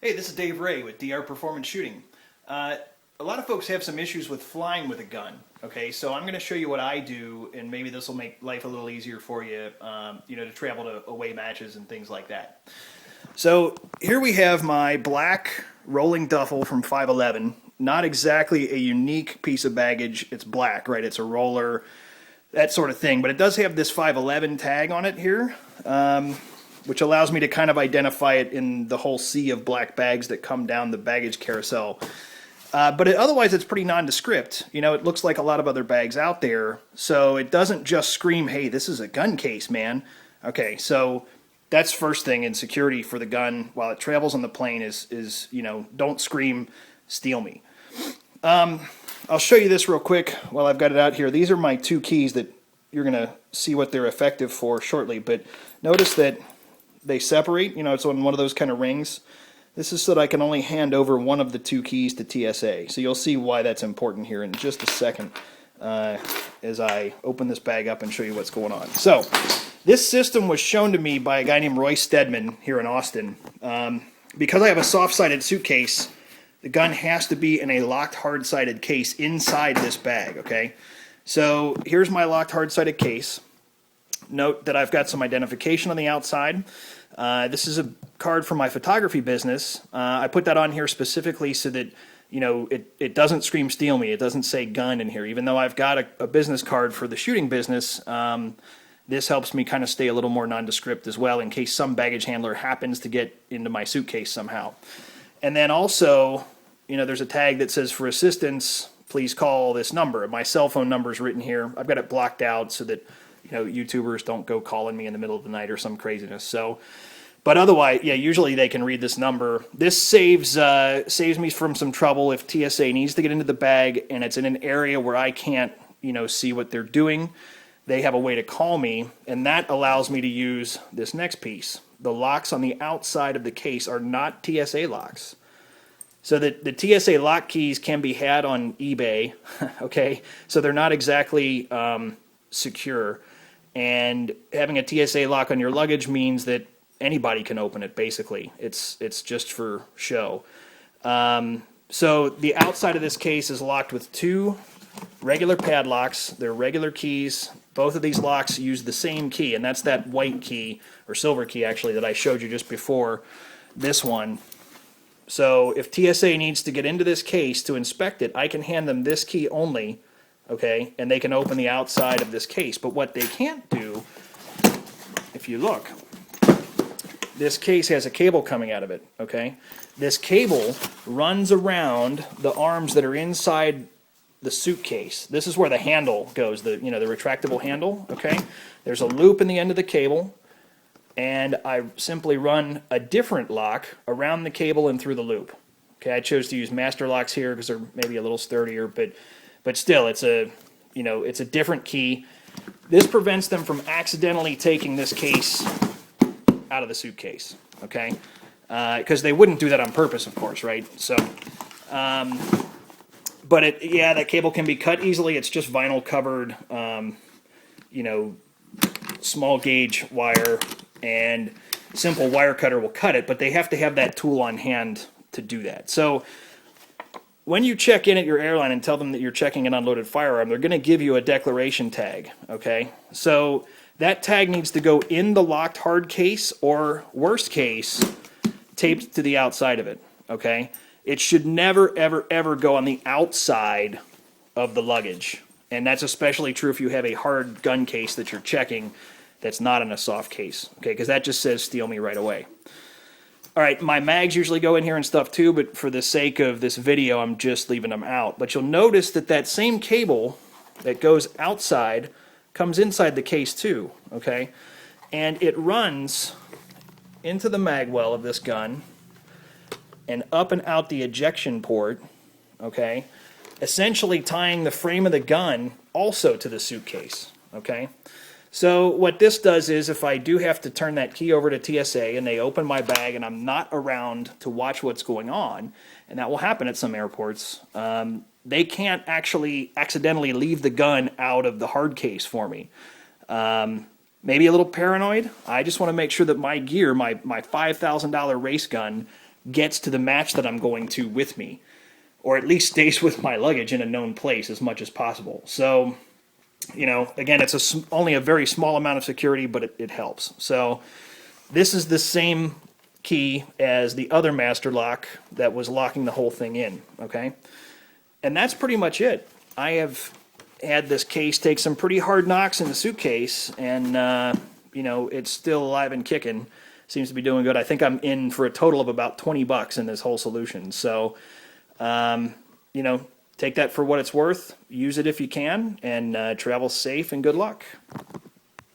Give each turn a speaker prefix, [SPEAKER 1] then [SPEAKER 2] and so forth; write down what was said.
[SPEAKER 1] Hey, this is Dave Ray with DR Performance Shooting. A lot of folks have some issues with flying with a gun. Okay, so I'm going to show you what I do, and maybe this will make life a little easier for you, to travel to away matches and things like that. So here we have my black rolling duffel from 511. Not exactly a unique piece of baggage. It's black, right? It's a roller, that sort of thing. But it does have this 511 tag on it here, which allows me to kind of identify it in the whole sea of black bags that come down the baggage carousel. But otherwise, it's pretty nondescript. You know, it looks like a lot of other bags out there. So it doesn't just scream, hey, this is a gun case, man. Okay, so that's first thing in security for the gun while it travels on the plane is don't scream, steal me. I'll show you this real quick while I've got it out here. These are my two keys that you're going to see what they're effective for shortly. But notice that they separate. You know, it's on one of those kind of rings. This is so that I can only hand over one of the two keys to TSA. So you'll see why that's important here in just a second as I open this bag up and show you what's going on. So this system was shown to me by a guy named Roy Stedman here in Austin. Because I have a soft-sided suitcase, the gun has to be in a locked hard-sided case inside this bag, okay? So here's my locked hard-sided case. Note that I've got some identification on the outside. This is a card from my photography business. I put that on here specifically so that, it doesn't scream steal me. It doesn't say gun in here. Even though I've got a business card for the shooting business, this helps me kind of stay a little more nondescript as well in case some baggage handler happens to get into my suitcase somehow. And then also, there's a tag that says for assistance, please call this number. My cell phone number is written here. I've got it blocked out so that YouTubers don't go calling me in the middle of the night or some craziness. So, but otherwise, yeah, usually they can read this number. This saves me from some trouble if TSA needs to get into the bag and it's in an area where I can't, see what they're doing. They have a way to call me, and that allows me to use this next piece. The locks on the outside of the case are not TSA locks. So that the TSA lock keys can be had on eBay, okay? So they're not exactly secure. And having a TSA lock on your luggage means that anybody can open it, basically. It's just for show. So the outside of this case is locked with two regular padlocks. They're regular keys. Both of these locks use the same key, and that's that white key, or silver key actually, that I showed you just before this one. So if TSA needs to get into this case to inspect it, I can hand them this key only, okay, and they can open the outside of this case. But what they can't do, if you look, this case has a cable coming out of it, okay? This cable runs around the arms that are inside the suitcase. This is where the handle goes, the retractable handle, okay? There's a loop in the end of the cable, and I simply run a different lock around the cable and through the loop. Okay, I chose to use master locks here because they're maybe a little sturdier, but still, it's a different key. This prevents them from accidentally taking this case out of the suitcase, okay? Because they wouldn't do that on purpose, of course, right? So, but that cable can be cut easily. It's just vinyl covered, small gauge wire, and simple wire cutter will cut it, but they have to have that tool on hand to do that. So when you check in at your airline and tell them that you're checking an unloaded firearm, they're going to give you a declaration tag, okay? So that tag needs to go in the locked hard case, or worst case, taped to the outside of it, okay? It should never, ever, ever go on the outside of the luggage. And that's especially true if you have a hard gun case that you're checking that's not in a soft case, okay? Because that just says steal me right away. All right, my mags usually go in here and stuff too, but for the sake of this video, I'm just leaving them out. But you'll notice that same cable that goes outside comes inside the case too, okay? And it runs into the mag well of this gun and up and out the ejection port, okay? Essentially tying the frame of the gun also to the suitcase, okay? So what this does is if I do have to turn that key over to TSA and they open my bag and I'm not around to watch what's going on, and that will happen at some airports, they can't actually accidentally leave the gun out of the hard case for me. Maybe a little paranoid. I just want to make sure that my gear, my $5,000 race gun, gets to the match that I'm going to with me, or at least stays with my luggage in a known place as much as possible. So, again, it's only a very small amount of security, but it helps. So this is the same key as the other master lock that was locking the whole thing in, okay? And that's pretty much it. I have had this case take some pretty hard knocks in the suitcase, and, it's still alive and kicking. Seems to be doing good. I think I'm in for a total of about $20 in this whole solution. So, take that for what it's worth. Use it if you can, and travel safe and good luck.